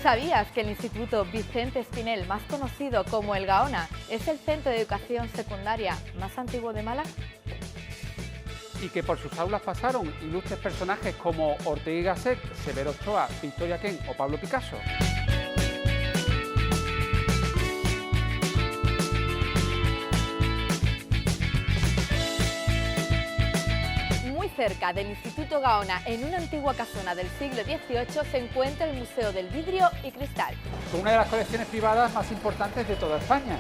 ¿Sabías que el Instituto Vicente Espinel, más conocido como el Gaona, es el centro de educación secundaria más antiguo de Málaga? Y que por sus aulas pasaron ilustres personajes como Ortega y Gasset, Severo Ochoa, Victoria Kent o Pablo Picasso. Muy cerca del Instituto Gaona, en una antigua casona del siglo XVIII, se encuentra el Museo del Vidrio y Cristal. Con una de las colecciones privadas más importantes de toda España.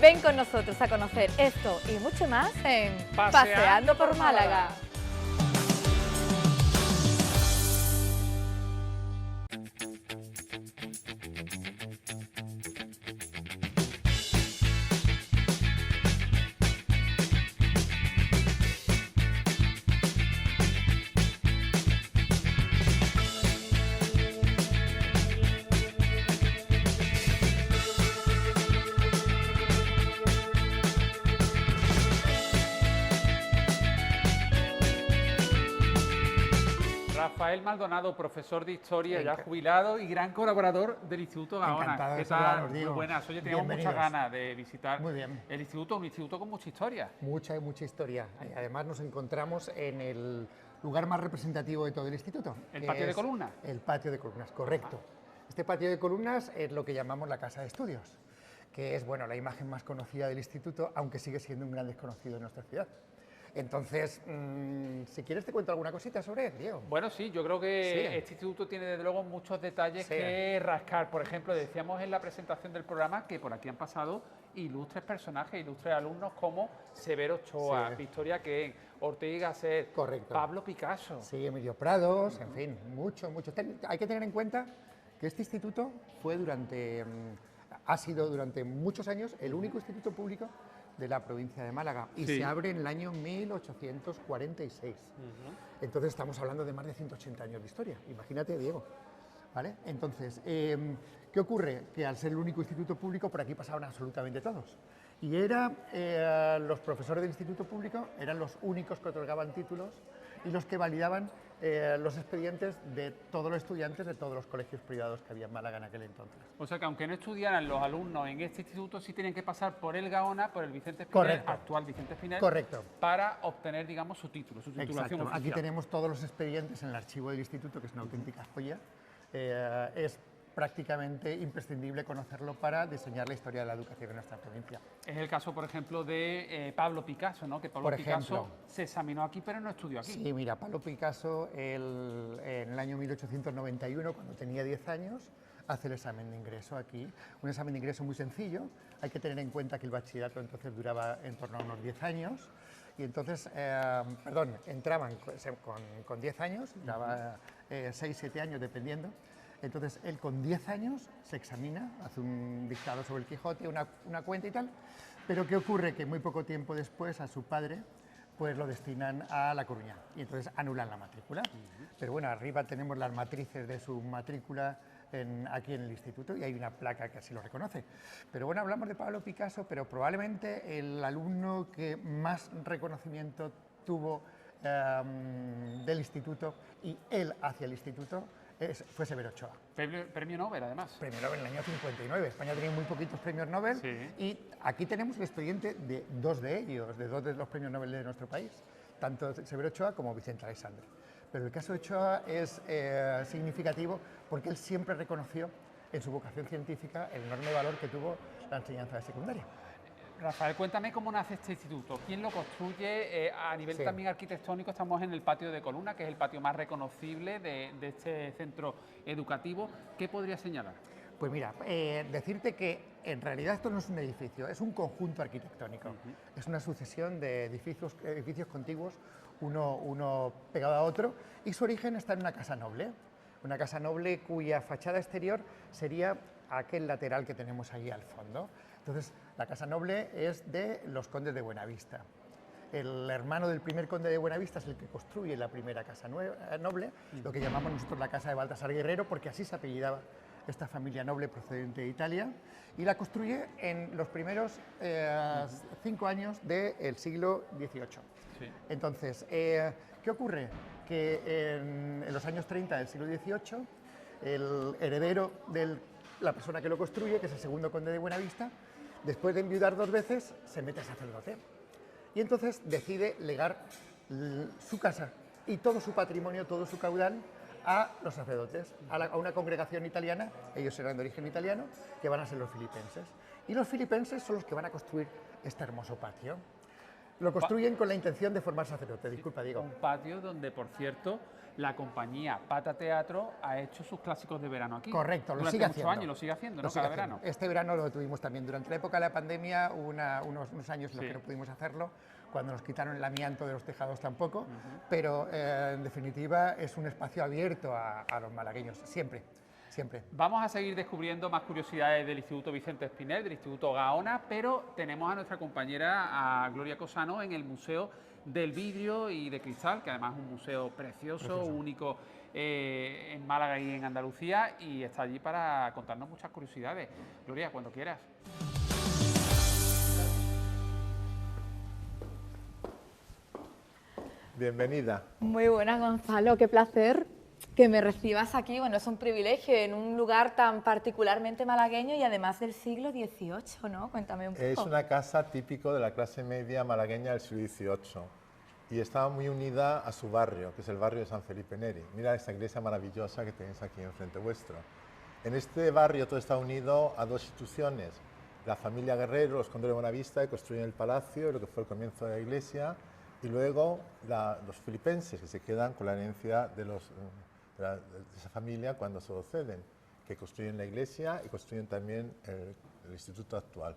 Ven con nosotros a conocer esto y mucho más en Paseando por Málaga. Rafael Maldonado, profesor de Historia, ya jubilado y gran colaborador del Instituto Gaona. Encantado de ¿Qué tal? saludaros, Muy Diego. buenas. Oye, teníamos muchas Bienvenidos. ganas de visitar Muy bien. el instituto, un instituto con mucha historia. Mucha historia. Además nos encontramos en el lugar más representativo de todo el instituto. ¿El que patio de es columnas? El patio de columnas, correcto. Este patio de columnas es lo que llamamos la Casa de Estudios, que es bueno, la imagen más conocida del instituto, aunque sigue siendo un gran desconocido en nuestra ciudad. Entonces, si quieres te cuento alguna cosita sobre él, Diego. Bueno, sí, yo creo que Sí. este instituto tiene desde luego muchos detalles Sí. que rascar. Por ejemplo, decíamos en la presentación del programa que por aquí han pasado ilustres personajes, ilustres alumnos como Severo Ochoa, Sí. Victoria Kent, Ortega y Gasset, Correcto. Pablo Picasso. Sí, Emilio Prados, en fin, mucho. Hay que tener en cuenta que este instituto ha sido durante muchos años el único instituto público de la provincia de Málaga y Sí. se abre en el año 1846. Entonces estamos hablando de más de 180 años de historia. Imagínate, Diego. ¿Vale? Entonces, ¿qué ocurre? Que al ser el único instituto público, por aquí pasaban absolutamente todos. Y los profesores del instituto público eran los únicos que otorgaban títulos y los que validaban los expedientes de todos los estudiantes de todos los colegios privados que había en Málaga en aquel entonces. O sea que aunque no estudiaran los alumnos en este instituto, sí tenían que pasar por el Gaona, por el Vicente Espinel, Correcto. actual Vicente Espinel, Correcto. para obtener, digamos, su título, su titulación Exacto. Aquí oficial. tenemos todos los expedientes en el archivo del instituto, que es una auténtica joya. Es prácticamente imprescindible conocerlo para diseñar la historia de la educación en nuestra provincia. Es el caso, por ejemplo, de Pablo Picasso, ¿no? Que Pablo Por Picasso ejemplo. se examinó aquí, pero no estudió aquí. Sí, mira, Pablo Picasso en el año 1891, cuando tenía 10 años, hace el examen de ingreso aquí. Un examen de ingreso muy sencillo. Hay que tener en cuenta que el bachillerato entonces duraba en torno a unos 10 años. Y entonces, entraban con 10 años, daba 6, 7 años dependiendo. Entonces, él con 10 años se examina, hace un dictado sobre el Quijote, una cuenta y tal, pero ¿qué ocurre? Que muy poco tiempo después a su padre pues lo destinan a La Coruña y entonces anulan la matrícula. Pero bueno, arriba tenemos las matrices de su matrícula aquí en el instituto y hay una placa que así lo reconoce. Pero bueno, hablamos de Pablo Picasso, pero probablemente el alumno que más reconocimiento tuvo del instituto y él hacia el instituto fue Severo Ochoa. Premio Nobel, además. Premio Nobel en el año 59. España tenía muy poquitos premios Nobel y aquí tenemos el expediente de dos de ellos, de dos de los premios Nobel de nuestro país, tanto Severo Ochoa como Vicente Aleixandre. Pero el caso de Ochoa es significativo porque él siempre reconoció en su vocación científica el enorme valor que tuvo la enseñanza de secundaria. Rafael, cuéntame cómo nace este instituto, quién lo construye, a nivel también arquitectónico. Estamos en el patio de columna, que es el patio más reconocible de este centro educativo. ¿Qué podría señalar? Pues mira, decirte que en realidad esto no es un edificio, es un conjunto arquitectónico. Es una sucesión de edificios contiguos, uno pegado a otro, y su origen está en una casa noble cuya fachada exterior sería aquel lateral que tenemos ahí al fondo. Entonces, la Casa Noble es de los condes de Buenavista. El hermano del primer conde de Buenavista es el que construye la primera Casa Noble, lo que llamamos nosotros la Casa de Baltasar Guerrero, porque así se apellidaba esta familia noble procedente de Italia, y la construye en los primeros 5 años del siglo XVIII. Sí. Entonces, ¿qué ocurre? Que en los años 30 del siglo XVIII el heredero de la persona que lo construye, que es el segundo conde de Buenavista, después de enviudar 2 veces, se mete a sacerdote. Y entonces decide legar su casa y todo su patrimonio, todo su caudal, a los sacerdotes, a una congregación italiana, ellos eran de origen italiano, que van a ser los filipenses. Y los filipenses son los que van a construir este hermoso patio. Lo construyen con la intención de formar sacerdote, disculpa, Diego. Un patio donde, por cierto, la compañía Pata Teatro ha hecho sus clásicos de verano aquí. Correcto, lo sigue durante muchos haciendo. años, lo sigue haciendo, ¿no? Cada verano. Este verano lo tuvimos también. Durante la época de la pandemia, hubo unos años en los que no pudimos hacerlo, cuando nos quitaron el amianto de los tejados tampoco, pero en definitiva es un espacio abierto a los malagueños, siempre. Vamos a seguir descubriendo más curiosidades del Instituto Vicente Espinel, del Instituto Gaona, pero tenemos a nuestra compañera, a Gloria Cosano, en el Museo del Vidrio y de Cristal, que además es un museo precioso, único en Málaga y en Andalucía, y está allí para contarnos muchas curiosidades. Gloria, cuando quieras. Bienvenida. Muy buenas, Gonzalo, qué placer que me recibas aquí. Bueno, es un privilegio en un lugar tan particularmente malagueño y además del siglo XVIII, ¿no? Cuéntame un poco. Es una casa típico de la clase media malagueña del siglo XVIII y estaba muy unida a su barrio, que es el barrio de San Felipe Neri. Mira esta iglesia maravillosa que tenéis aquí enfrente vuestro. En este barrio todo está unido a 2 instituciones. La familia Guerrero, los condes de Buenavista, que construyen el palacio, lo que fue el comienzo de la iglesia, y luego los filipenses, que se quedan con la herencia de esa familia cuando se lo ceden, que construyen la iglesia y construyen también el instituto actual.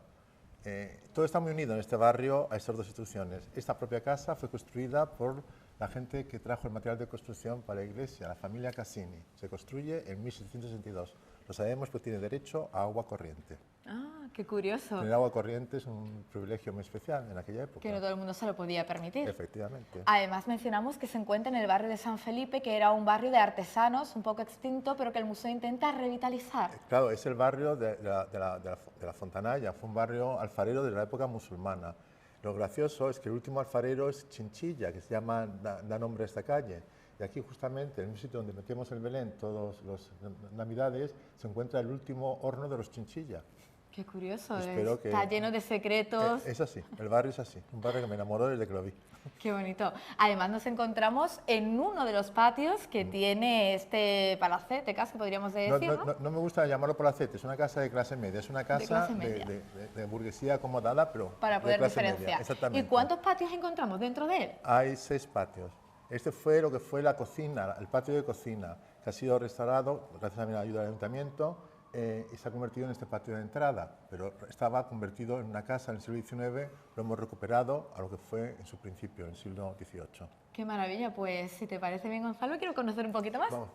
Todo está muy unido en este barrio a estas 2 instituciones. Esta propia casa fue construida por la gente que trajo el material de construcción para la iglesia, la familia Cassini. Se construye en 1762. Lo sabemos porque tiene derecho a agua corriente. Ah, qué curioso. Tener agua corriente es un privilegio muy especial en aquella época. Que no todo el mundo se lo podía permitir. Efectivamente. Además mencionamos que se encuentra en el barrio de San Felipe, que era un barrio de artesanos, un poco extinto, pero que el museo intenta revitalizar. Claro, es el barrio de la Fontanalla, fue un barrio alfarero de la época musulmana. Lo gracioso es que el último alfarero es Chinchilla, que se llama, da nombre a esta calle. Y aquí justamente, en un sitio donde metemos el Belén todas las navidades, se encuentra el último horno de los Chinchilla. Qué curioso, Espero está lleno de secretos. Es así, el barrio es así, un barrio que me enamoró desde que lo vi. Qué bonito. Además nos encontramos en uno de los patios que tiene este palacete, casi podríamos decir, ¿no? No me gusta llamarlo palacete, es una casa de clase media, es una casa de burguesía acomodada, pero para poder de clase diferenciar. Media, exactamente. ¿Y cuántos patios encontramos dentro de él? Hay 6 patios. Este fue lo que fue la cocina, el patio de cocina, que ha sido restaurado gracias a la ayuda del ayuntamiento y se ha convertido en este patio de entrada, pero estaba convertido en una casa en el siglo XIX, lo hemos recuperado a lo que fue en su principio, en el siglo XVIII. Qué maravilla, pues si te parece bien, Gonzalo, quiero conocer un poquito más. Vamos.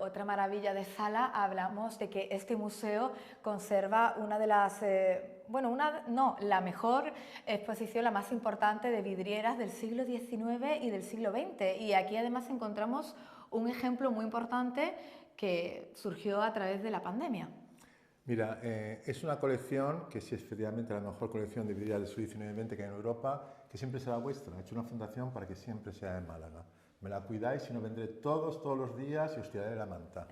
Otra maravilla de sala, hablamos de que este museo conserva una de las, la mejor exposición, la más importante de vidrieras del siglo XIX y del siglo XX. Y aquí además encontramos un ejemplo muy importante que surgió a través de la pandemia. Mira, es una colección que sí es efectivamente la mejor colección de vidrieras del siglo XIX y XX que hay en Europa, que siempre será vuestra. He hecho una fundación para que siempre sea en Málaga. Me la cuidáis y no vendré todos los días y os tiraré la manta.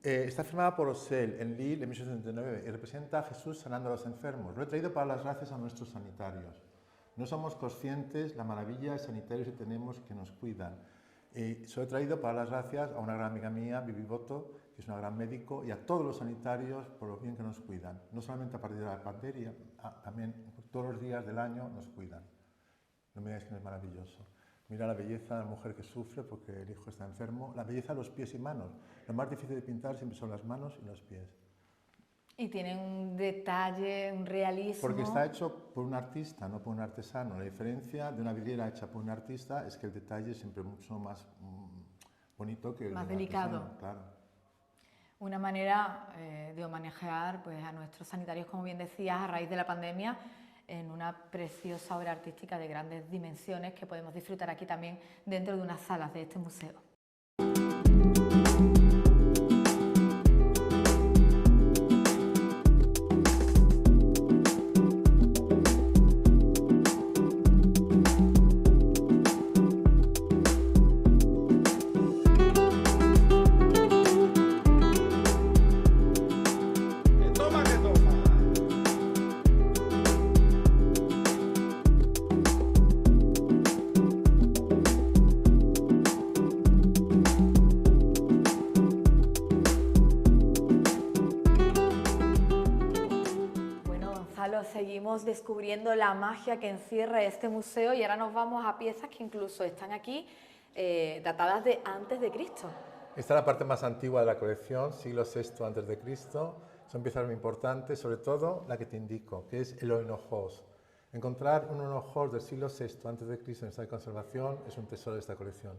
Está firmada por Osel en Lille en 1879 y representa a Jesús sanando a los enfermos. Lo he traído para las gracias a nuestros sanitarios. No somos conscientes la maravilla de sanitarios que tenemos que nos cuidan. Y se lo he traído para las gracias a una gran amiga mía, Vivi Boto, que es una gran médico, y a todos los sanitarios por lo bien que nos cuidan. No solamente a partir de la pandemia, también todos los días del año nos cuidan. No me digáis que no es maravilloso. Mira la belleza de la mujer que sufre porque el hijo está enfermo. La belleza de los pies y manos. Lo más difícil de pintar siempre son las manos y los pies. Y tiene un detalle, un realismo. Porque está hecho por un artista, no por un artesano. La diferencia de una vidriera hecha por un artista es que el detalle es siempre mucho más bonito que el Más de un delicado. artesano, claro. Una manera de homenajear pues, a nuestros sanitarios, como bien decías, a raíz de la pandemia, en una preciosa obra artística de grandes dimensiones que podemos disfrutar aquí también dentro de unas salas de este museo. Seguimos descubriendo la magia que encierra este museo y ahora nos vamos a piezas que incluso están aquí datadas de antes de Cristo. Esta es la parte más antigua de la colección, siglo VI antes de Cristo. Son piezas muy importantes, sobre todo la que te indico, que es el oinojos. Encontrar un oinojos del siglo VI antes de Cristo en estado de conservación es un tesoro de esta colección.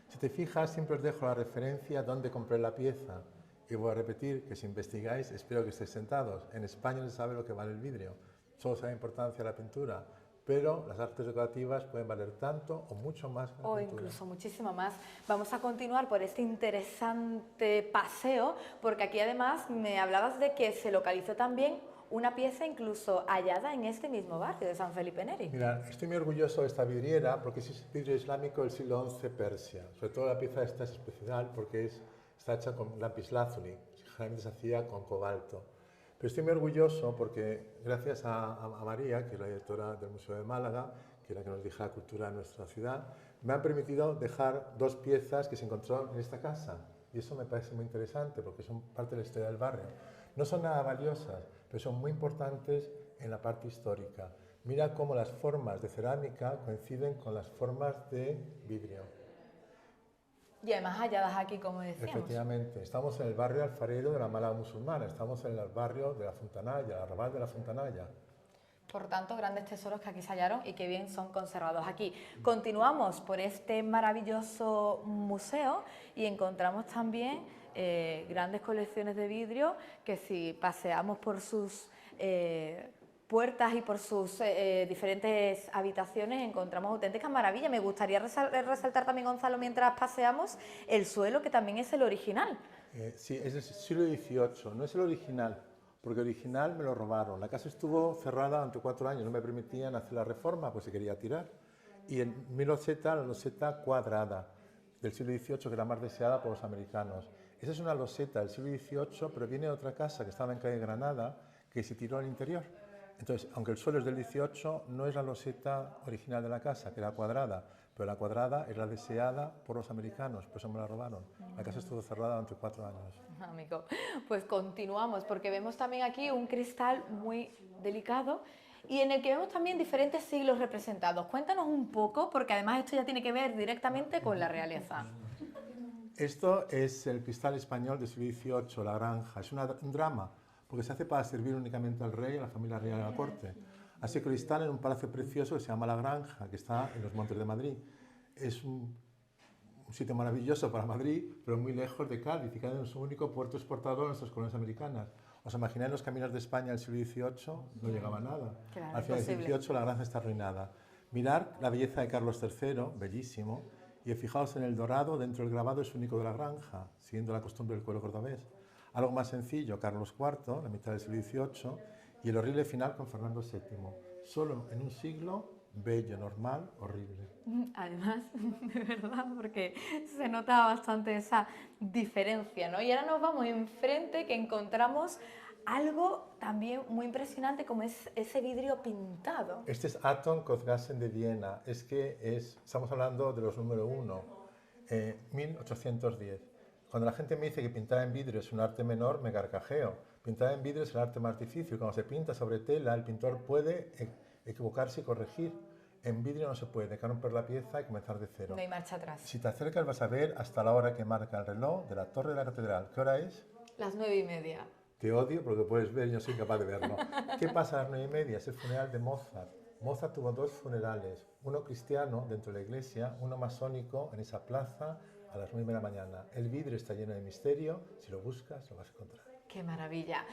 Si te fijas, siempre os dejo la referencia dónde compré la pieza. Y voy a repetir que si investigáis, espero que estéis sentados. En España no se sabe lo que vale el vidrio. Solo se da importancia a la pintura, pero las artes decorativas pueden valer tanto o mucho más que la o pintura. Incluso muchísimo más. Vamos a continuar por este interesante paseo, porque aquí además me hablabas de que se localizó también una pieza incluso hallada en este mismo barrio de San Felipe Neri. Mira, estoy muy orgulloso de esta vidriera porque es vidrio islámico del siglo XI Persia. Sobre todo la pieza esta es especial porque está hecha con lapislázuli, generalmente se hacía con cobalto. Pero estoy muy orgulloso porque gracias a María, que es la directora del Museo de Málaga, que es la que nos dirige la cultura de nuestra ciudad, me han permitido dejar dos piezas que se encontraron en esta casa. Y eso me parece muy interesante porque son parte de la historia del barrio. No son nada valiosas, pero son muy importantes en la parte histórica. Mira cómo las formas de cerámica coinciden con las formas de vidrio. Y además halladas aquí, como decíamos. Efectivamente, estamos en el barrio alfarero de la Málaga musulmana, estamos en el barrio de la Fontanalla, el arrabal de la Fontanalla. Por tanto, grandes tesoros que aquí se hallaron y que bien son conservados aquí. Continuamos por este maravilloso museo y encontramos también grandes colecciones de vidrio que si paseamos por sus puertas y por sus diferentes habitaciones encontramos auténticas maravillas. Me gustaría resaltar también, Gonzalo, mientras paseamos, el suelo que también es el original. Sí, es del siglo XVIII, no es el original, porque el original me lo robaron. La casa estuvo cerrada durante 4 años, no me permitían hacer la reforma, pues se quería tirar. Y en mi loseta, la loseta cuadrada del siglo XVIII, que era más deseada por los americanos. Esa es una loseta del siglo XVIII, pero viene de otra casa que estaba en calle Granada, que se tiró al interior. Entonces, aunque el suelo es del XVIII, no es la loseta original de la casa, que era cuadrada, pero la cuadrada es la deseada por los americanos, por eso me la robaron. La casa estuvo cerrada durante 4 años. Amigo, pues continuamos, porque vemos también aquí un cristal muy delicado y en el que vemos también diferentes siglos representados. Cuéntanos un poco, porque además esto ya tiene que ver directamente con la realeza. Esto es el cristal español del siglo XVIII, la granja. Es un drama, porque se hace para servir únicamente al rey y a la familia real y a la corte. Así que lo instalan en un palacio precioso que se llama La Granja, que está en los Montes de Madrid. Es un sitio maravilloso para Madrid, pero muy lejos de Cádiz, y Cádiz es su único puerto exportador de nuestras colonias americanas. ¿Os imagináis los caminos de España del siglo XVIII? No llegaba nada. Claro, al final del XVIII la granja está arruinada. Mirar la belleza de Carlos III, bellísimo, y fijaos en el dorado, dentro del grabado es único de la granja, siguiendo la costumbre del cuero cordobés. Algo más sencillo, Carlos IV, la mitad del siglo XVIII, y el horrible final con Fernando VII. Solo en un siglo, bello, normal, horrible. Además, de verdad, porque se nota bastante esa diferencia, ¿no? Y ahora nos vamos enfrente, que encontramos algo también muy impresionante, como es ese vidrio pintado. Este es Anton Kozgassen de Viena. Estamos hablando de los número 1, 1810. Cuando la gente me dice que pintar en vidrio es un arte menor, me carcajeo. Pintar en vidrio es el arte más difícil. Cuando se pinta sobre tela, el pintor puede equivocarse y corregir. En vidrio no se puede, hay que romper la pieza y comenzar de cero. No hay marcha atrás. Si te acercas vas a ver hasta la hora que marca el reloj de la torre de la catedral. ¿Qué hora es? Las 9:30. Te odio porque puedes ver y no soy capaz de verlo. ¿Qué pasa a las 9:30? Es el funeral de Mozart. Mozart tuvo 2 funerales, uno cristiano dentro de la iglesia, uno masónico en esa plaza a las 9 de la mañana. El vidrio está lleno de misterio, si lo buscas lo vas a encontrar. ¡Qué maravilla!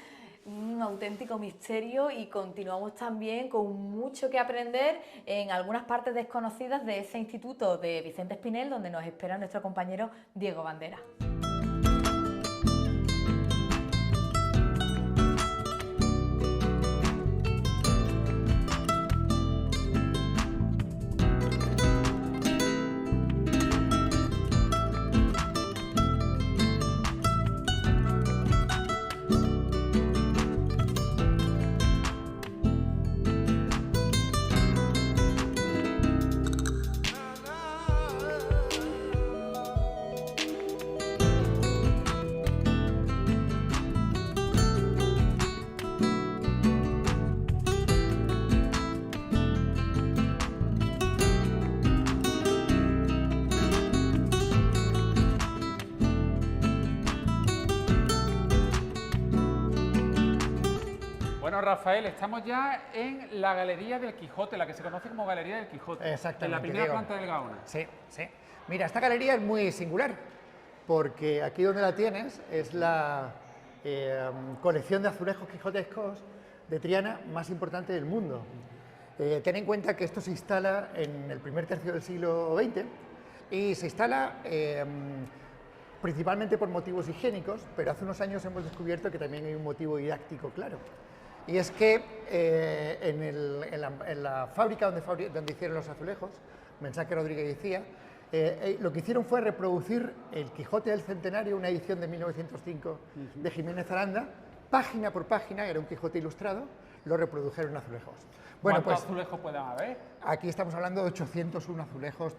Un auténtico misterio y continuamos también con mucho que aprender en algunas partes desconocidas de ese instituto de Vicente Espinel donde nos espera nuestro compañero Diego Bandera. Bueno, Rafael, estamos ya en la Galería del Quijote, la que se conoce como Galería del Quijote. Exactamente, En la primera Diego. planta del Gaona. Sí, sí. Mira, esta galería es muy singular, porque aquí donde la tienes es la colección de azulejos quijotescos de Triana más importante del mundo. Ten en cuenta que esto se instala en el primer tercio del siglo XX y se instala principalmente por motivos higiénicos, pero hace unos años hemos descubierto que también hay un motivo didáctico claro. Y es que en la fábrica donde hicieron los azulejos, Mensaque Rodríguez decía, lo que hicieron fue reproducir el Quijote del Centenario, una edición de 1905 de Jiménez Aranda, página por página, era un Quijote ilustrado, lo reprodujeron en azulejos. Bueno, ¿Cuántos pues azulejos pueden haber? aquí estamos hablando de 801 azulejos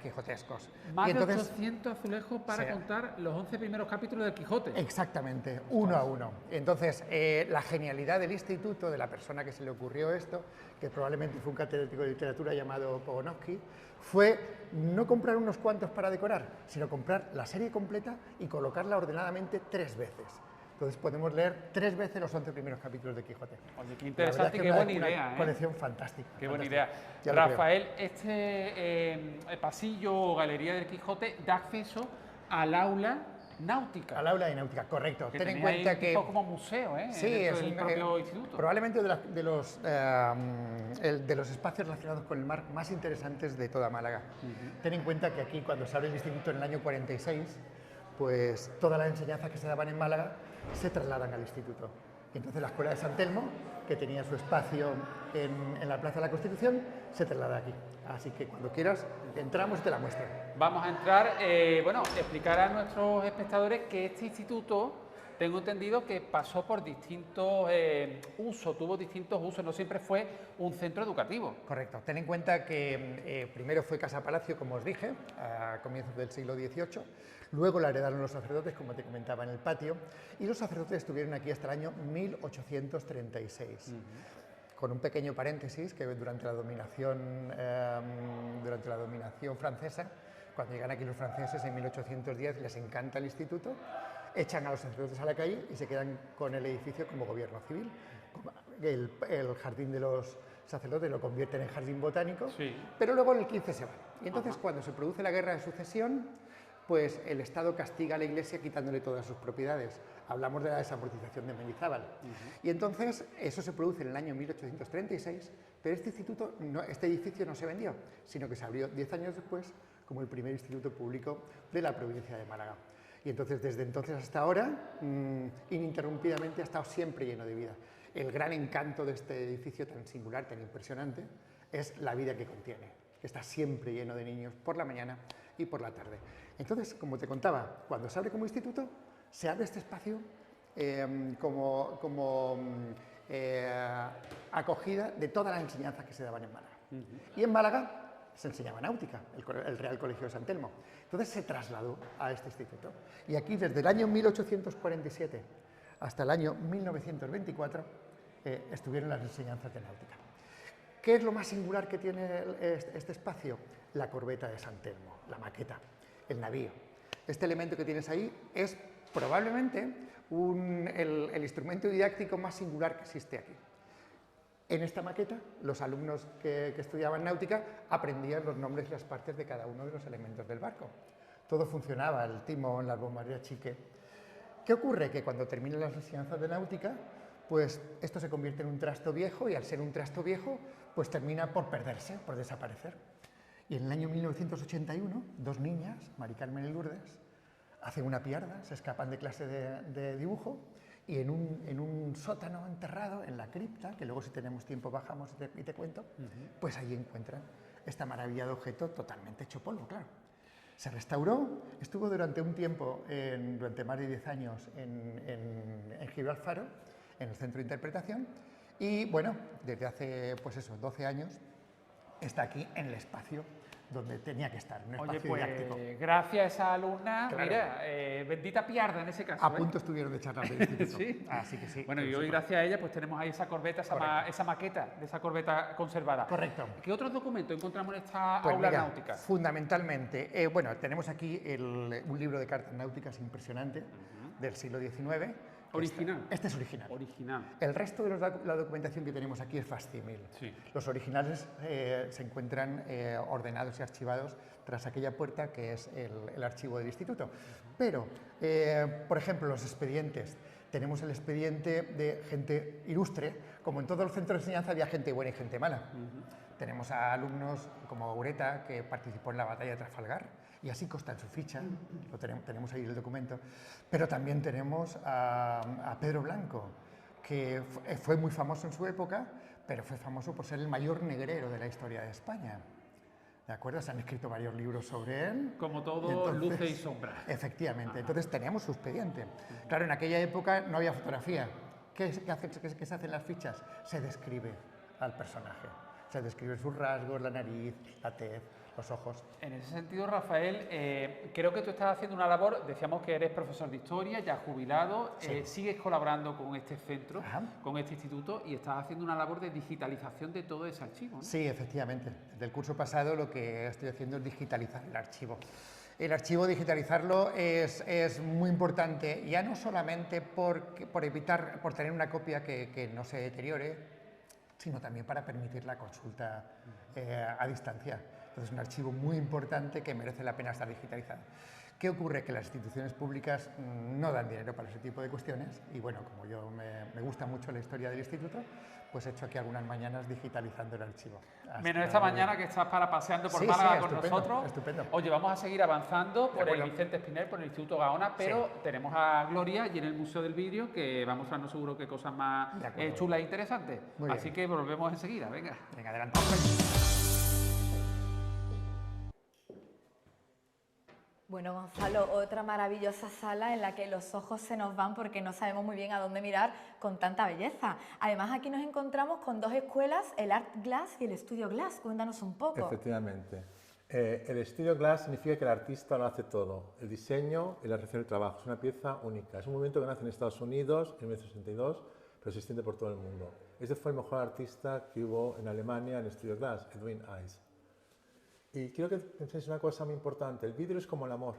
quijotescos. Más Y entonces, de 800 azulejos para sí. contar los 11 primeros capítulos del Quijote. Exactamente, uno a uno. Entonces, la genialidad del instituto, de la persona que se le ocurrió esto, que probablemente fue un catedrático de literatura llamado Pogonovsky, fue no comprar unos cuantos para decorar, sino comprar la serie completa y colocarla ordenadamente 3 veces. Entonces podemos leer 3 veces los 11 primeros capítulos de Quijote. Oye, qué La interesante, verdad es que qué es buena una idea, ¿eh? colección fantástica. Qué buena fantástica. idea. Ya lo creo. Rafael, este pasillo o galería del Quijote da acceso al aula náutica. Al aula de náutica, correcto. Que Ten en tenía ahí cuenta un que poco como museo, ¿eh? sí, Dentro es del un, propio instituto. probablemente de los espacios relacionados con el mar más interesantes de toda Málaga. Ten en cuenta que aquí, cuando se abre el instituto en el año 46, pues todas las enseñanzas que se daban en Málaga se trasladan al instituto. Y entonces la Escuela de San Telmo, que tenía su espacio en la Plaza de la Constitución, se traslada aquí. Así que cuando quieras, entramos y te la muestro. Vamos a entrar, bueno, explicar a nuestros espectadores que este instituto, tengo entendido que pasó por distintos usos, tuvo distintos usos, no siempre fue un centro educativo. Correcto. Ten en cuenta que primero fue Casa Palacio, como os dije, a comienzos del siglo XVIII. Luego la heredaron los sacerdotes, como te comentaba, en el patio. Y los sacerdotes estuvieron aquí hasta el año 1836. Con un pequeño paréntesis, que durante la dominación francesa, cuando llegan aquí los franceses en 1810, les encanta el instituto, echan a los sacerdotes a la calle y se quedan con el edificio como gobierno civil. El jardín de los sacerdotes lo convierten en jardín botánico, Sí. pero luego en el 15 se van. Y entonces, cuando se produce la guerra de sucesión, pues el Estado castiga a la Iglesia quitándole todas sus propiedades. Hablamos de la desamortización de Mendizábal. Y entonces eso se produce en el año 1836, pero este edificio no se vendió, sino que se abrió 10 años después como el primer instituto público de la provincia de Málaga. Y entonces, desde entonces hasta ahora, ininterrumpidamente ha estado siempre lleno de vida. El gran encanto de este edificio tan singular, tan impresionante, es la vida que contiene, que está siempre lleno de niños por la mañana y por la tarde. Entonces, como te contaba, cuando se abre como instituto, se abre este espacio como acogida de todas las enseñanzas que se daban en Málaga. Y en Málaga se enseñaba náutica, el Real Colegio de San Telmo. Entonces se trasladó a este instituto. Y aquí, desde el año 1847 hasta el año 1924, estuvieron las enseñanzas de náutica. ¿Qué es lo más singular que tiene este espacio? La corbeta de San Telmo, la maqueta, el navío. Este elemento que tienes ahí es probablemente el instrumento didáctico más singular que existe aquí. En esta maqueta, los alumnos que estudiaban náutica aprendían los nombres y las partes de cada uno de los elementos del barco. Todo funcionaba, el timón, las bombas de achique. ¿Qué ocurre? Que cuando terminan las enseñanzas de náutica, pues esto se convierte en un trasto viejo y al ser un trasto viejo, pues termina por perderse, por desaparecer. Y en el año 1981, dos niñas, Mari Carmen y Lourdes, hacen una piarda, se escapan de clase de dibujo y en un sótano enterrado, en la cripta, que luego si tenemos tiempo bajamos y te cuento, pues ahí encuentran esta maravilla de objeto totalmente hecho polvo, claro. Se restauró, estuvo durante un tiempo, durante más de 10 años, en Gibraltar, en el centro de interpretación, y bueno, desde hace, pues eso, 12 años, está aquí en el espacio donde tenía que estar, un espacio didáctico. Gracias a esa alumna, Claro. mira, bendita piarda en ese caso. A punto estuvieron de charlar del instituto. Sí. Así que sí. Bueno, y hoy gracias a ella pues tenemos ahí esa corbeta, esa maqueta de esa corbeta conservada. Correcto. ¿Qué otros documentos encontramos en esta Pues aula mira, náutica? fundamentalmente, bueno, tenemos aquí un libro de cartas náuticas impresionante del siglo XIX. Original. Este es original. Original. El resto de la documentación que tenemos aquí es facsímil. Sí. Los originales se encuentran ordenados y archivados tras aquella puerta que es el archivo del instituto. Pero, por ejemplo, los expedientes. Tenemos el expediente de gente ilustre. Como en todo el centro de enseñanza había gente buena y gente mala. Tenemos a alumnos como Ureta, que participó en la batalla de Trafalgar, y así consta en su ficha, tenemos ahí el documento. Pero también tenemos a Pedro Blanco, que fue muy famoso en su época, pero fue famoso por ser el mayor negrero de la historia de España. ¿De acuerdo? Se han escrito varios libros sobre él. Como todo, luces y sombras. Efectivamente. Entonces tenemos su expediente. Claro, en aquella época no había fotografía. ¿Qué se hace en las fichas? Se describe al personaje. Se describen sus rasgos, la nariz, la tez, los ojos. En ese sentido, Rafael, creo que tú estás haciendo una labor, decíamos que eres profesor de historia, ya jubilado, Sí. sigues colaborando con este centro, Ajá. con este instituto, y estás haciendo una labor de digitalización de todo ese archivo, ¿no? Sí, efectivamente. Desde el curso pasado lo que estoy haciendo es digitalizar el archivo. El archivo, digitalizarlo es muy importante, ya no solamente por tener una copia que no se deteriore, sino también para permitir la consulta a distancia. Entonces, es un archivo muy importante que merece la pena estar digitalizado. ¿Qué ocurre? Que las instituciones públicas no dan dinero para ese tipo de cuestiones y bueno, como yo me gusta mucho la historia del instituto, pues he hecho aquí algunas mañanas digitalizando el archivo. Menos esta mañana que estás paseando por Sí, Málaga sí, con estupendo, nosotros. estupendo. Oye, vamos a seguir avanzando por el acuerdo. Vicente Espinel, por el Instituto Gaona, pero tenemos a Gloria y en el Museo del Vídeo que va a mostrarnos seguro qué cosas más De acuerdo. chulas e interesantes. Muy bien. Así que volvemos enseguida, venga. Venga, adelante. Bueno, Gonzalo, otra maravillosa sala en la que los ojos se nos van porque no sabemos muy bien a dónde mirar con tanta belleza. Además, aquí nos encontramos con dos escuelas, el Art Glass y el Studio Glass. Cuéntanos un poco. Efectivamente. El Studio Glass significa que el artista lo hace todo, el diseño y la realización del trabajo. Es una pieza única. Es un movimiento que nace en Estados Unidos en 1962, pero se extiende por todo el mundo. Este fue el mejor artista que hubo en Alemania en el Studio Glass, Edwin Eyes. Y quiero que penséis una cosa muy importante. El vidrio es como el amor.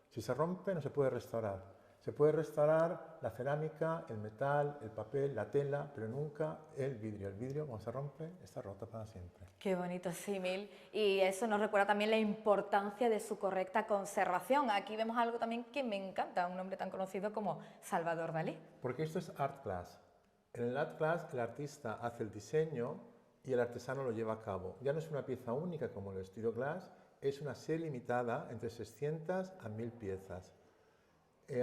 Si se rompe, no se puede restaurar. Se puede restaurar la cerámica, el metal, el papel, la tela, pero nunca el vidrio. El vidrio, cuando se rompe, está roto para siempre. Qué bonito símil. Y eso nos recuerda también la importancia de su correcta conservación. Aquí vemos algo también que me encanta, un nombre tan conocido como Salvador Dalí. Porque esto es Art Class. En el Art Class, el artista hace el diseño y el artesano lo lleva a cabo. Ya no es una pieza única como el Studio Glass, es una serie limitada entre 600 a 1000 piezas.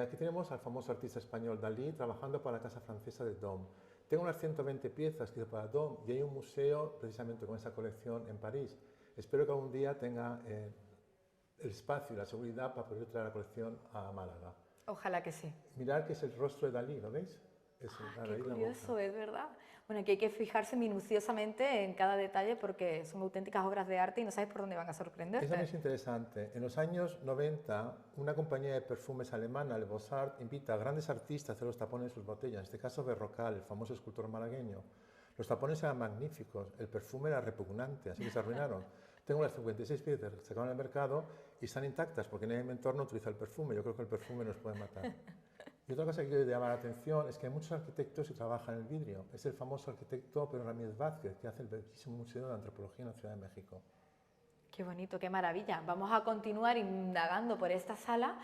Aquí tenemos al famoso artista español Dalí trabajando para la casa francesa de Dôme. Tengo unas 120 piezas que hizo para Dôme y hay un museo precisamente con esa colección en París. Espero que algún día tenga el espacio y la seguridad para poder traer la colección a Málaga. Ojalá que sí. Mirad que es el rostro de Dalí, ¿lo veis? Es Qué curioso, es verdad. Bueno, aquí hay que fijarse minuciosamente en cada detalle porque son auténticas obras de arte y no sabes por dónde van a sorprenderte. Eso es interesante. En los años 90, una compañía de perfumes alemana, Le Bossart, invita a grandes artistas a hacer los tapones de sus botellas, en este caso Berrocal, el famoso escultor malagueño. Los tapones eran magníficos, el perfume era repugnante, así que se arruinaron. Tengo las 56 piezas que sacaron al mercado y están intactas porque nadie en mi entorno utiliza el perfume. Yo creo que el perfume nos puede matar. Y otra cosa que quiero llamar la atención es que hay muchos arquitectos que trabajan en el vidrio. Es el famoso arquitecto Pedro Ramírez Vázquez, que hace el bellísimo Museo de Antropología en la Ciudad de México. Qué bonito, qué maravilla. Vamos a continuar indagando por esta sala.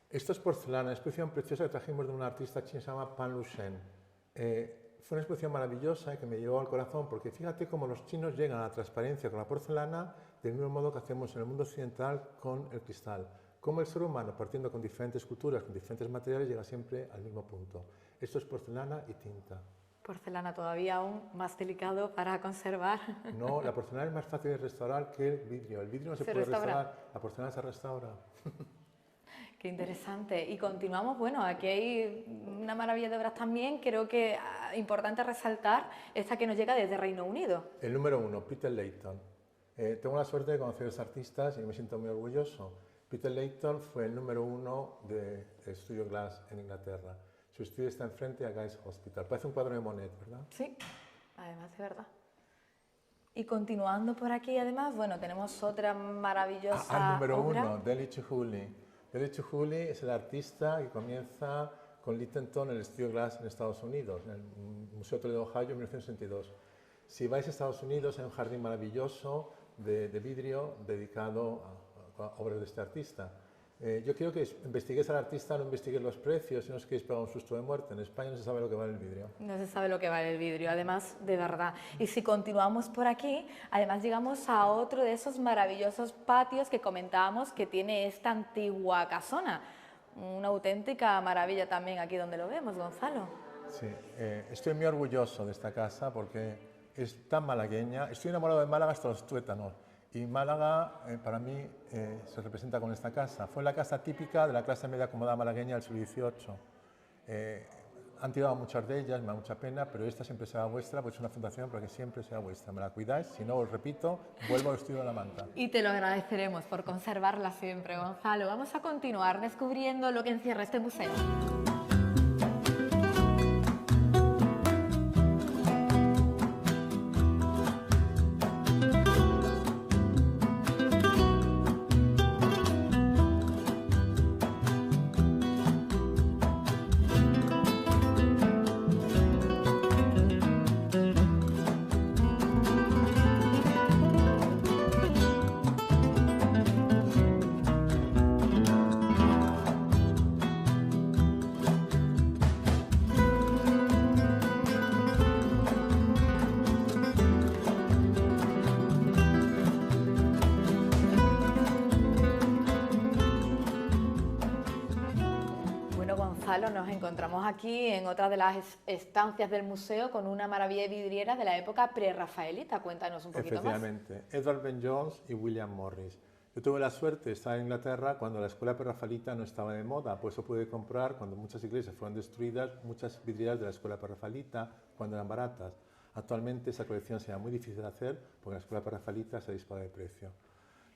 Esto es porcelana, una exposición preciosa que trajimos de un artista chino que se llama Pan Lucien. Fue una exposición maravillosa que me llegó al corazón porque fíjate cómo los chinos llegan a la transparencia con la porcelana del mismo modo que hacemos en el mundo occidental con el cristal. Cómo el ser humano, partiendo con diferentes culturas, con diferentes materiales, llega siempre al mismo punto. Esto es porcelana y tinta. Porcelana todavía aún más delicado para conservar. No, la porcelana es más fácil de restaurar que el vidrio. El vidrio no se puede restaurar, la porcelana se restaura. Qué interesante. Y continuamos, bueno, aquí hay una maravilla de obras también, creo que importante resaltar esta que nos llega desde Reino Unido. El número 1, Peter Layton. Tengo la suerte de conocer a los artistas y me siento muy orgulloso. Peter Layton fue el número 1 de Studio Glass en Inglaterra. Su estudio está enfrente a Guy's Hospital. Parece un cuadro de Monet, ¿verdad? Sí, además de verdad. Y continuando por aquí, además, bueno, tenemos otra maravillosa Al número obra. 1, Delhi Chihuly. Delhi Chihuly es el artista que comienza con Littleton en el Studio Glass en Estados Unidos, en el Museo Toledo, Ohio, en 1962. Si vais a Estados Unidos, hay un jardín maravilloso de vidrio dedicado a obras de este artista. Yo quiero que investiguéis al artista, no investiguéis los precios, si no os queréis pegar un susto de muerte. En España no se sabe lo que vale el vidrio. No se sabe lo que vale el vidrio, además, de verdad. Y si continuamos por aquí, además llegamos a otro de esos maravillosos patios que comentábamos que tiene esta antigua casona. Una auténtica maravilla también aquí donde lo vemos, Gonzalo. Sí, estoy muy orgulloso de esta casa porque es tan malagueña. Estoy enamorado de Málaga hasta los tuétanos. Y Málaga, para mí, se representa con esta casa. Fue la casa típica de la clase media acomodada malagueña del siglo XVIII. Han tirado muchas de ellas, me da mucha pena, pero esta siempre será vuestra, pues es una fundación para que siempre sea vuestra. Me la cuidáis, si no, os repito, vuelvo al estudio de la manta. Y te lo agradeceremos por conservarla siempre, Gonzalo. Vamos a continuar descubriendo lo que encierra este museo. Nos encontramos aquí en otra de las estancias del museo con una maravilla de vidriera de la época prerrafaelita. Cuéntanos un poquito más. Efectivamente, Edward Ben Jones y William Morris. Yo tuve la suerte de estar en Inglaterra cuando la escuela prerrafaelita no estaba de moda, por eso pude comprar, cuando muchas iglesias fueron destruidas, muchas vidrieras de la escuela prerrafaelita cuando eran baratas. Actualmente esa colección será muy difícil de hacer porque la escuela prerrafaelita se dispara de precio.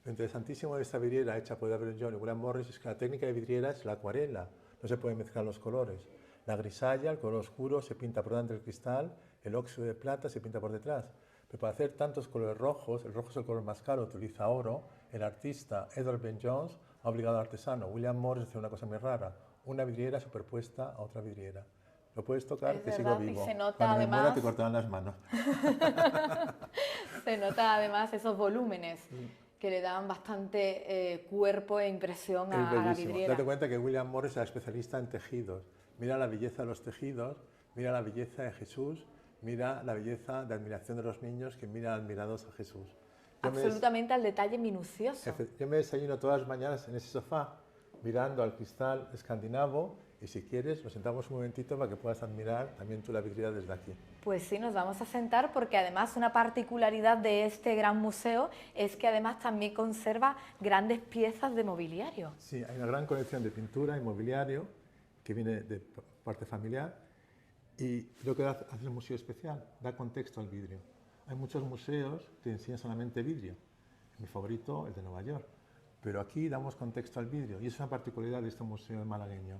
Lo interesantísimo de esta vidriera hecha por Edward Ben Jones y William Morris es que la técnica de vidriera es la acuarela. No se pueden mezclar los colores. La grisalla, el color oscuro, se pinta por delante del cristal, el óxido de plata se pinta por detrás. Pero para hacer tantos colores rojos, el rojo es el color más caro, utiliza oro, el artista Edward Ben Jones ha obligado al artesano William Morris a hacer una cosa muy rara, una vidriera superpuesta a otra vidriera. Lo puedes tocar, es que verdad, sigo vivo. Y se nota Cuando además, me muera te cortarán las manos. se nota además esos volúmenes que le dan bastante cuerpo e impresión a la vidriera. Date cuenta que William Morris era especialista en tejidos. Mira la belleza de los tejidos, mira la belleza de Jesús, mira la belleza de admiración de los niños que miran admirados a Jesús. Absolutamente al detalle minucioso. Yo me desayuno todas las mañanas en ese sofá, mirando al cristal escandinavo, y si quieres nos sentamos un momentito para que puedas admirar también tú la vidriera desde aquí. Pues sí, nos vamos a sentar porque además una particularidad de este gran museo es que además también conserva grandes piezas de mobiliario. Sí, hay una gran colección de pintura y mobiliario que viene de parte familiar y lo que hace el museo especial, da contexto al vidrio. Hay muchos museos que enseñan solamente vidrio, mi favorito el de Nueva York, pero aquí damos contexto al vidrio y es una particularidad de este museo malagueño.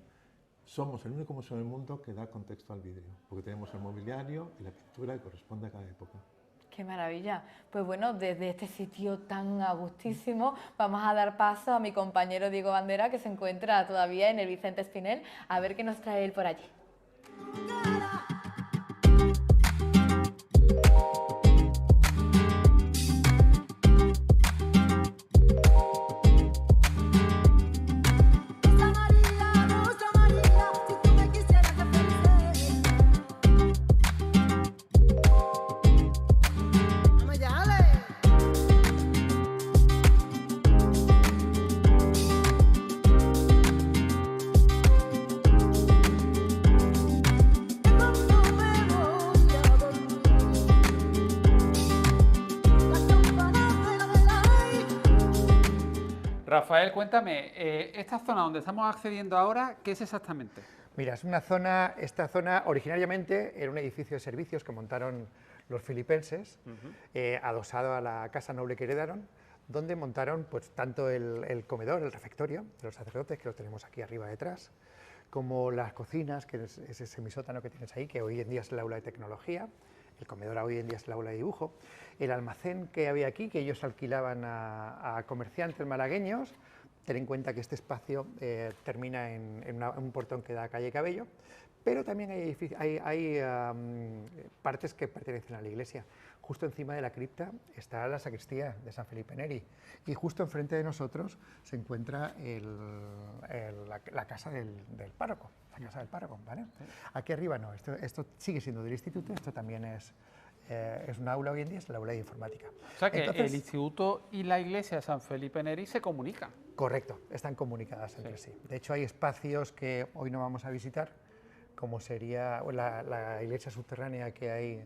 Somos el único museo del mundo que da contexto al vidrio, porque tenemos el mobiliario y la pintura que corresponde a cada época. ¡Qué maravilla! Pues bueno, desde este sitio tan agustísimo vamos a dar paso a mi compañero Diego Bandera, que se encuentra todavía en el Vicente Espinel, a ver qué nos trae él por allí. Rafael, cuéntame, esta zona donde estamos accediendo ahora, ¿qué es exactamente? Mira, es esta zona originariamente era un edificio de servicios que montaron los filipenses, adosado a la casa noble que heredaron, donde montaron pues, tanto el comedor, el refectorio de los sacerdotes, que lo tenemos aquí arriba detrás, como las cocinas, que es ese semisótano que tienes ahí, que hoy en día es el aula de tecnología. El comedor hoy en día es el aula de dibujo. El almacén que había aquí, que ellos alquilaban a comerciantes malagueños. Ten en cuenta que este espacio termina en un portón que da a calle Cabello, pero también hay partes que pertenecen a la iglesia. Justo encima de la cripta está la sacristía de San Felipe Neri y justo enfrente de nosotros se encuentra la casa del párroco. La casa del párroco, ¿vale? Aquí arriba no, esto sigue siendo del instituto, esto también es un aula hoy en día, es el aula de informática. O sea que el instituto y la iglesia de San Felipe Neri se comunican. Correcto, están comunicadas entre sí. De hecho hay espacios que hoy no vamos a visitar, como sería la iglesia subterránea que hay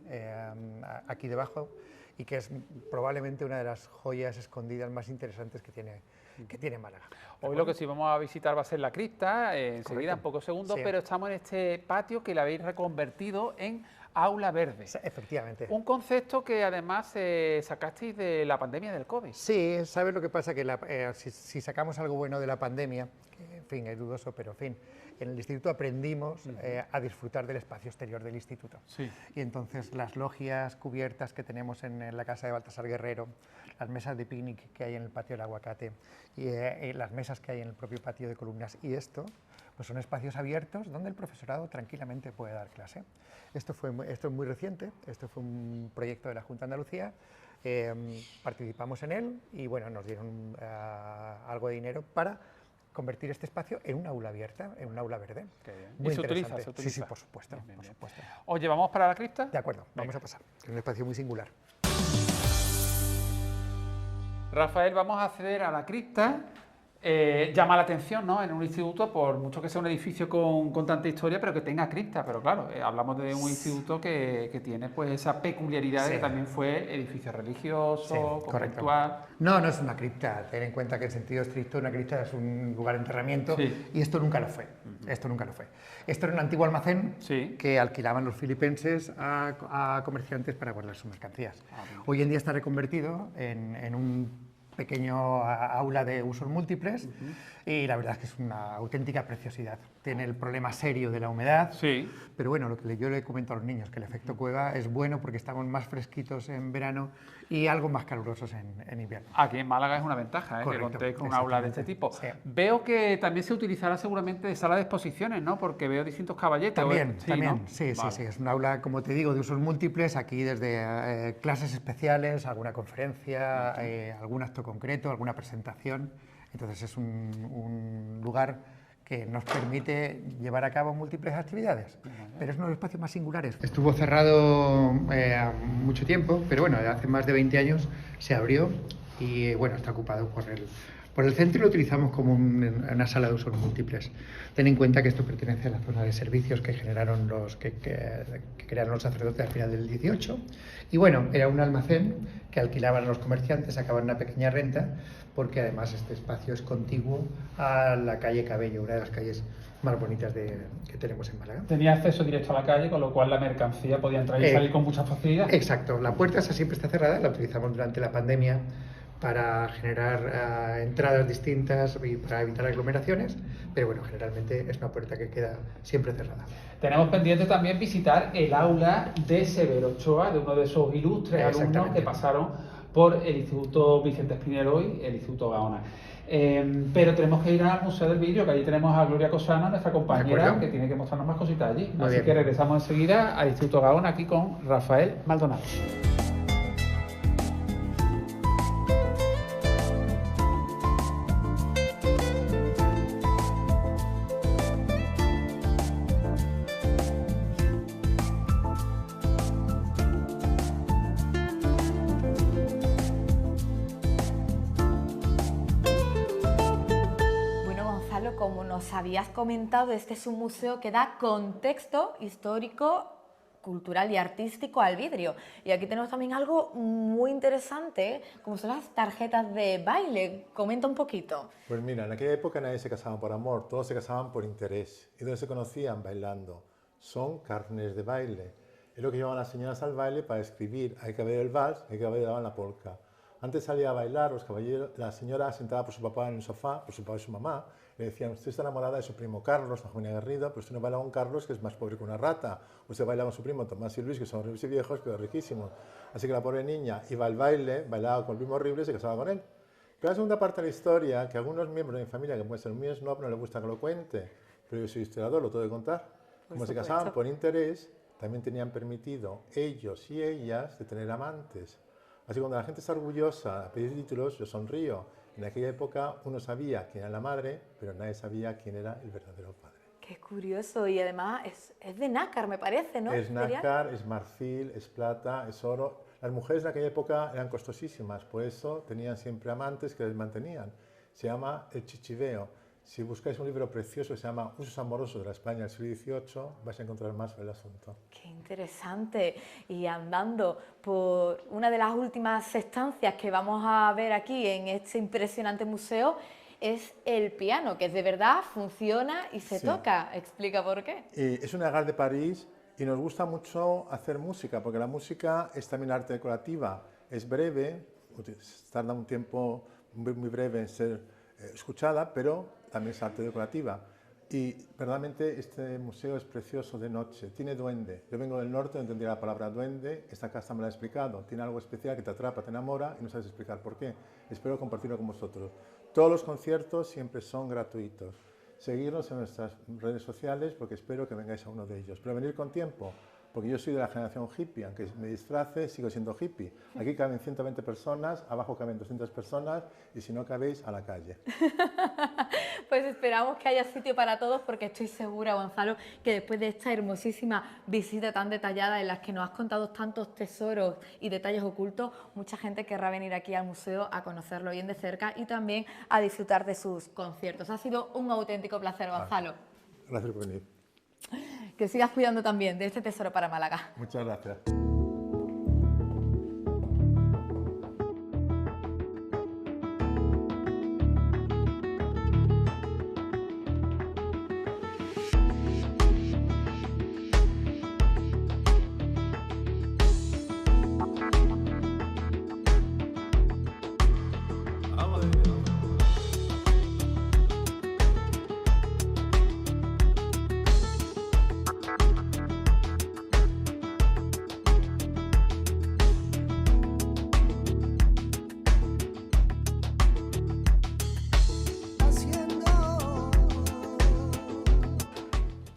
aquí debajo y que es probablemente una de las joyas escondidas más interesantes que tiene Málaga. Hoy lo que sí vamos a visitar va a ser la cripta, enseguida, Correcto. en pocos segundos, Sí. pero estamos en este patio que le habéis reconvertido en aula verde. Efectivamente. Un concepto que además sacasteis de la pandemia del COVID. Sí, ¿sabes lo que pasa? Que si sacamos algo bueno de la pandemia, que en fin, es dudoso, pero en fin, en el instituto aprendimos a disfrutar del espacio exterior del instituto. Sí. Y entonces las logias cubiertas que tenemos en la casa de Baltasar Guerrero, las mesas de picnic que hay en el patio del Aguacate y las mesas que hay en el propio patio de columnas y esto, pues son espacios abiertos donde el profesorado tranquilamente puede dar clase. Esto es muy reciente, esto fue un proyecto de la Junta de Andalucía, participamos en él y bueno, nos dieron algo de dinero para convertir este espacio en un aula abierta, en un aula verde. Qué bien. Muy ¿Y se utiliza? interesante. Sí, por supuesto. Bien, bien, Por bien. supuesto. Oye, ¿vamos para la cripta? De acuerdo, vamos a pasar. Es un espacio muy singular. Rafael, vamos a acceder a la cripta. Llama la atención, ¿no? En un instituto, por mucho que sea un edificio con tanta historia, pero que tenga cripta. Pero claro, hablamos de un instituto que tiene pues esa peculiaridad de que también fue edificio religioso, conventual. No es una cripta. Ten en cuenta que en sentido estricto una cripta es un lugar de enterramiento y esto nunca lo fue. Esto nunca lo fue. Esto era un antiguo almacén que alquilaban los filipenses a comerciantes para guardar sus mercancías. Hoy en día está reconvertido en un pequeño aula de usos múltiples y la verdad es que es una auténtica preciosidad. Tiene el problema serio de la humedad, pero bueno, lo que yo le comento a los niños, que el efecto cueva es bueno porque estamos más fresquitos en verano y algo más calurosos en invierno. Aquí en Málaga es una ventaja, que contéis con un aula de este tipo. Sí. Veo que también se utilizará seguramente de sala de exposiciones, ¿no? Porque veo distintos caballetes. También, ¿no? sí, es un aula, como te digo, de usos múltiples, aquí desde clases especiales, alguna conferencia, algún acto concreto, alguna presentación. Entonces es un lugar que nos permite llevar a cabo múltiples actividades, pero es uno de los espacios más singulares. Estuvo cerrado mucho tiempo, pero bueno, hace más de 20 años se abrió y bueno, está ocupado por el centro y lo utilizamos como una sala de usos múltiples. Ten en cuenta que esto pertenece a la zona de servicios que generaron que crearon los sacerdotes al final del 18 y bueno, era un almacén que alquilaban los comerciantes, sacaban una pequeña renta porque además este espacio es contiguo a la calle Cabello, una de las calles más bonitas que tenemos en Málaga. Tenía acceso directo a la calle, con lo cual la mercancía podía entrar y salir con mucha facilidad. Exacto, la puerta esa siempre está cerrada, la utilizamos durante la pandemia para generar entradas distintas y para evitar aglomeraciones, pero bueno, generalmente es una puerta que queda siempre cerrada. Tenemos pendiente también visitar el aula de Severo Ochoa, de uno de esos ilustres alumnos que pasaron por el Instituto Vicente Espinel y el Instituto Gaona. Pero tenemos que ir al Museo del Vidrio, que allí tenemos a Gloria Cosano, nuestra compañera, que tiene que mostrarnos más cositas allí. Así que regresamos enseguida al Instituto Gaona, aquí con Rafael Maldonado. Como nos habías comentado, este es un museo que da contexto histórico, cultural y artístico al vidrio. Y aquí tenemos también algo muy interesante, como son las tarjetas de baile. Comenta un poquito. Pues mira, en aquella época nadie se casaba por amor, todos se casaban por interés. Y donde se conocían bailando. Son carnets de baile. Es lo que llevaban las señoras al baile para escribir: hay que bailar el vals, hay que bailar la polka. Antes salía a bailar, los caballeros, la señora sentada por su papá en el sofá, por su papá y su mamá, le decían: usted está enamorada de su primo Carlos, Juan Garrido, pero usted no baila con Carlos, que es más pobre que una rata. Usted baila con su primo Tomás y Luis, que son horribles y viejos, pero riquísimos. Así que la pobre niña iba al baile, bailaba con el primo horrible y se casaba con él. Pero la segunda parte de la historia, que a algunos miembros de mi familia, que pueden ser míos, no les gusta que lo cuente, pero yo soy historiador, lo tengo que contar. Como se casaban por interés, también tenían permitido ellos y ellas de tener amantes. Así que cuando la gente está orgullosa a pedir títulos, yo sonrío. En aquella época uno sabía quién era la madre, pero nadie sabía quién era el verdadero padre. Qué curioso, y además es de nácar, me parece, ¿no? Es nácar, es marfil, es plata, es oro. Las mujeres en aquella época eran costosísimas, por eso tenían siempre amantes que les mantenían. Se llama el chichiveo. Si buscáis un libro precioso que se llama Usos amorosos de la España del siglo XVIII, vais a encontrar más sobre el asunto. Qué interesante. Y andando por una de las últimas estancias que vamos a ver aquí en este impresionante museo, es el piano, que de verdad funciona y se toca. Explica por qué. Es una Gare de París y nos gusta mucho hacer música, porque la música es también arte decorativa. Es breve, tarda un tiempo muy breve en ser escuchada, pero también es arte decorativa. Y verdaderamente este museo es precioso de noche, tiene duende. Yo vengo del norte, no entendía la palabra duende, esta casa me la ha explicado. Tiene algo especial que te atrapa, te enamora y no sabes explicar por qué. Espero compartirlo con vosotros. Todos los conciertos siempre son gratuitos. Seguirnos en nuestras redes sociales porque espero que vengáis a uno de ellos. Pero venir con tiempo, porque yo soy de la generación hippie, aunque me disfrace, sigo siendo hippie. Aquí caben 120 personas, abajo caben 200 personas y si no cabéis, a la calle. Pues esperamos que haya sitio para todos, porque estoy segura, Gonzalo, que después de esta hermosísima visita tan detallada en la que nos has contado tantos tesoros y detalles ocultos, mucha gente querrá venir aquí al museo a conocerlo bien de cerca y también a disfrutar de sus conciertos. Ha sido un auténtico placer, Gonzalo. Gracias por venir. Que sigas cuidando también de este tesoro para Málaga. Muchas gracias.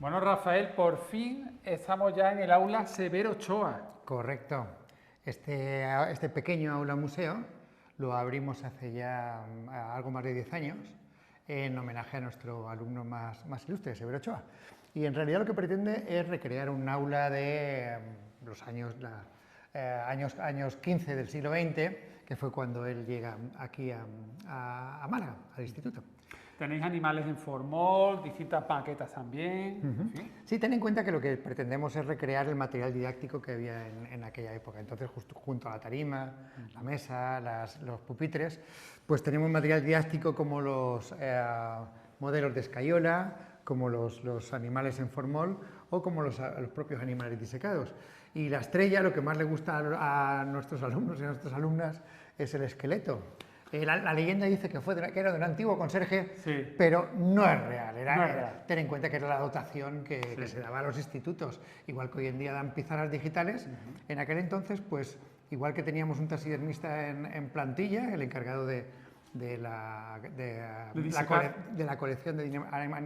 Bueno, Rafael, por fin estamos ya en el aula Severo Ochoa. Correcto. Este pequeño aula museo lo abrimos hace ya algo más de 10 años en homenaje a nuestro alumno más ilustre, Severo Ochoa. Y en realidad lo que pretende es recrear un aula de los años 15 del siglo XX, que fue cuando él llega aquí a Málaga, al instituto. Tenéis animales en formol, distintas maquetas también. ¿Sí? Sí, ten en cuenta que lo que pretendemos es recrear el material didáctico que había en aquella época. Entonces, justo junto a la tarima, la mesa, los pupitres, pues tenemos material didáctico como los modelos de escayola, como los animales en formol o como los propios animales disecados. Y la estrella, lo que más le gusta a nuestros alumnos y a nuestras alumnas, es el esqueleto. La leyenda dice que era de un antiguo conserje, Sí. pero no es real. No es real. Ten en cuenta que era la dotación que se daba a los institutos. Igual que hoy en día dan pizarras digitales, en aquel entonces, pues igual que teníamos un taxidermista en plantilla, el encargado de la colección de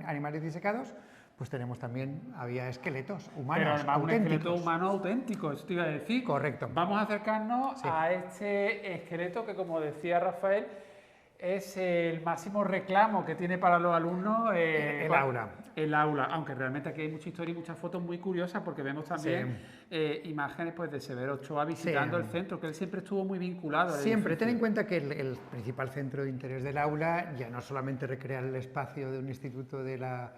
animales disecados, pues tenemos también, había esqueletos humanos Pero además un auténticos. esqueleto humano auténtico, eso te iba a decir. Correcto. Vamos a acercarnos Sí. a este esqueleto que, como decía Rafael, es el máximo reclamo que tiene para los alumnos El aula. El aula, aunque realmente aquí hay mucha historia y muchas fotos muy curiosas porque vemos también imágenes pues, de Severo Ochoa visitando el centro, que él siempre estuvo muy vinculado al Siempre, ten en edificio. cuenta que el principal centro de interés del aula ya no solamente recrear el espacio de un instituto de la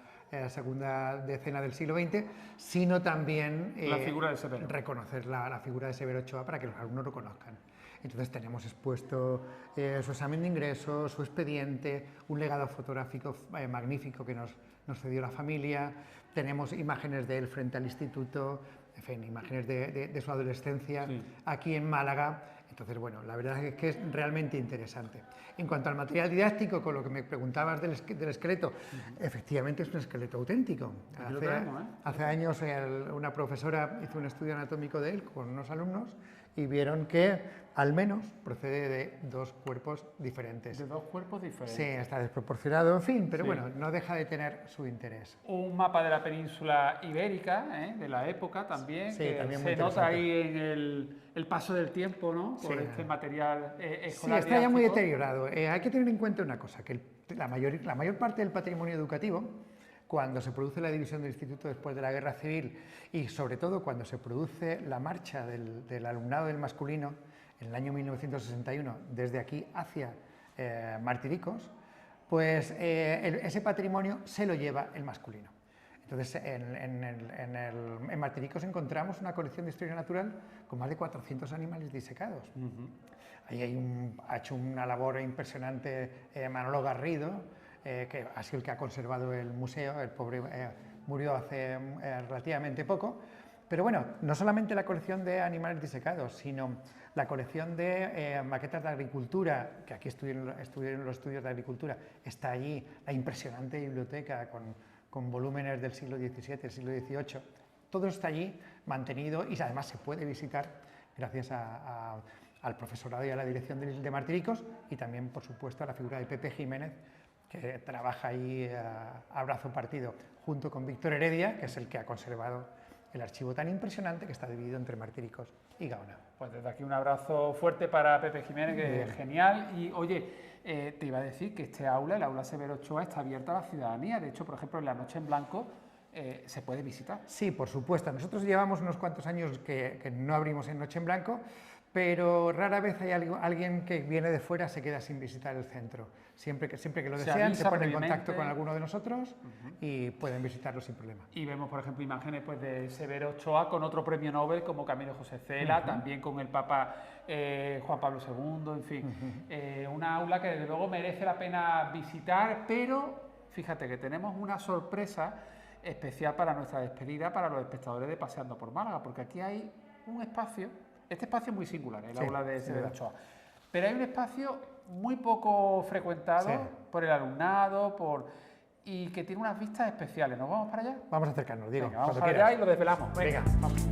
segunda decena del siglo XX, sino también La figura de Severo. reconocer la figura de Severo Ochoa para que los alumnos lo conozcan. Entonces tenemos expuesto su examen de ingreso, su expediente, un legado fotográfico magnífico que nos cedió la familia, tenemos imágenes de él frente al instituto, en fin, imágenes de su adolescencia aquí en Málaga. Entonces, bueno, la verdad es que es realmente interesante. En cuanto al material didáctico, con lo que me preguntabas del esqueleto, efectivamente es un esqueleto auténtico. Aquí lo tenemos, ¿eh? Hace años una profesora hizo un estudio anatómico de él con unos alumnos y vieron que al menos procede de dos cuerpos diferentes. De dos cuerpos diferentes. Sí, está desproporcionado, en fin, pero Sí. bueno, no deja de tener su interés. Un mapa de la península ibérica, de la época también, Sí, que también muy se nota interesante. ahí en el paso del tiempo, ¿no? Por Sí. este material Sí, escolar. está ya muy didáctico. deteriorado. Hay que tener en cuenta una cosa, que la mayor parte del patrimonio educativo, cuando se produce la división del instituto después de la Guerra Civil y sobre todo cuando se produce la marcha del alumnado del masculino en el año 1961 desde aquí hacia Martiricos, pues ese patrimonio se lo lleva el masculino. Entonces, en Martiricos encontramos una colección de historia natural con más de 400 animales disecados. Ahí ha hecho una labor impresionante Manolo Garrido, que ha sido el que ha conservado el museo. El pobre murió hace relativamente poco. Pero bueno, no solamente la colección de animales disecados, sino la colección de maquetas de agricultura, que aquí estuvieron los estudios de agricultura, está allí, la impresionante biblioteca con volúmenes del siglo XVII, del siglo XVIII, todo está allí mantenido y además se puede visitar gracias al profesorado y a la dirección de Martiricos y también, por supuesto, a la figura de Pepe Jiménez, que trabaja ahí a brazo partido junto con Víctor Heredia, que es el que ha conservado el archivo tan impresionante que está dividido entre Martiricos y Gaona. Pues desde aquí un abrazo fuerte para Pepe Jiménez, que es genial. Y oye, te iba a decir que este aula, el aula Severo Ochoa, está abierta a la ciudadanía. De hecho, por ejemplo, en la Noche en Blanco se puede visitar. Sí, por supuesto. Nosotros llevamos unos cuantos años que no abrimos en Noche en Blanco, pero rara vez hay alguien que viene de fuera se queda sin visitar el centro. Siempre que lo Se desean, se avisa ponen en contacto previamente. con alguno de nosotros y pueden visitarlo sin problema. Y vemos, por ejemplo, imágenes pues, de Severo Ochoa con otro premio Nobel como Camilo José Cela, también con el Papa Juan Pablo II, en fin. Una aula que desde luego merece la pena visitar, pero fíjate que tenemos una sorpresa especial para nuestra despedida, para los espectadores de Paseando por Málaga, porque aquí hay un espacio, este espacio es muy singular, el Sí, aula de sí, Severo verdad. Ochoa, pero hay un espacio muy poco frecuentado Sí. por el alumnado, y que tiene unas vistas especiales. ¿Nos vamos para allá? Vamos a acercarnos, Diego. Venga, vamos cuando para quieras. allá y lo desvelamos. Venga. vamos.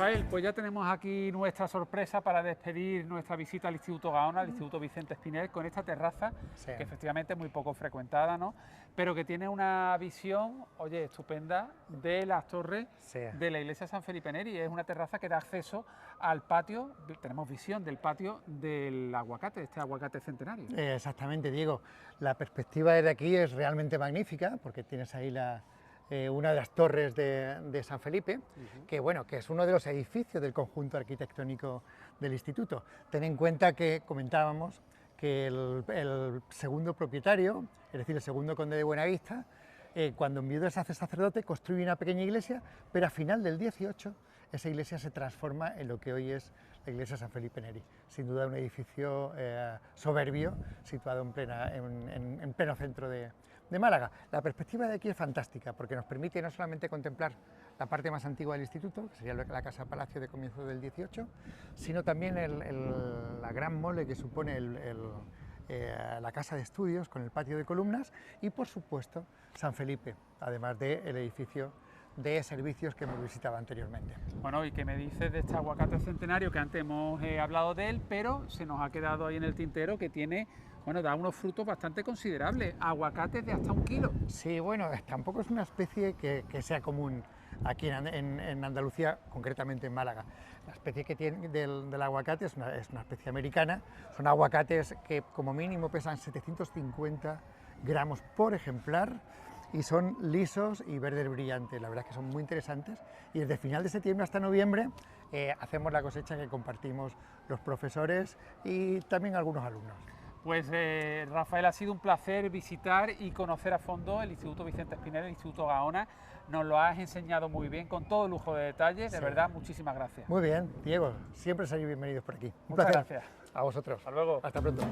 Rafael, pues ya tenemos aquí nuestra sorpresa para despedir nuestra visita al Instituto Gaona, al Instituto Vicente Espinel, con esta terraza, Sí. que efectivamente es muy poco frecuentada, ¿no? Pero que tiene una visión, oye, estupenda de las torres Sí. de la iglesia San Felipe Neri. Es una terraza que da acceso al patio, tenemos visión del patio del aguacate, de este aguacate centenario. Exactamente, Diego. La perspectiva desde aquí es realmente magnífica porque tienes ahí una de las torres de San Felipe, que, bueno, que es uno de los edificios del conjunto arquitectónico del instituto. Ten en cuenta que comentábamos que el segundo propietario, es decir, el segundo conde de Buenavista, cuando enviudó a ser sacerdote, construye una pequeña iglesia, pero a final del 18 esa iglesia se transforma en lo que hoy es la iglesia San Felipe Neri. Sin duda un edificio soberbio, situado en pleno centro de Málaga. La perspectiva de aquí es fantástica porque nos permite no solamente contemplar la parte más antigua del instituto, que sería la Casa Palacio de comienzo del 18, sino también la gran mole que supone la casa de estudios con el patio de columnas y, por supuesto, San Felipe, además del edificio de servicios que hemos visitado anteriormente. Bueno, ¿y qué me dices de este aguacate centenario que antes hemos hablado de él, pero se nos ha quedado ahí en el tintero que tiene, bueno, da unos frutos bastante considerables, aguacates de hasta 1 kilo? Sí, bueno, tampoco es una especie que sea común aquí en Andalucía, concretamente en Málaga. La especie que tiene del aguacate es una especie americana, son aguacates que como mínimo pesan 750 gramos por ejemplar, y son lisos y verdes brillantes. La verdad es que son muy interesantes y desde final de septiembre hasta noviembre hacemos la cosecha que compartimos los profesores y también algunos alumnos. Pues Rafael, ha sido un placer visitar y conocer a fondo el Instituto Vicente Espinel, el Instituto Gaona. Nos lo has enseñado muy bien, con todo lujo de detalles. De verdad, muchísimas gracias. Muy bien, Diego, siempre seréis bienvenidos por aquí. Un Muchas placer. gracias. A vosotros. Hasta luego. Hasta pronto.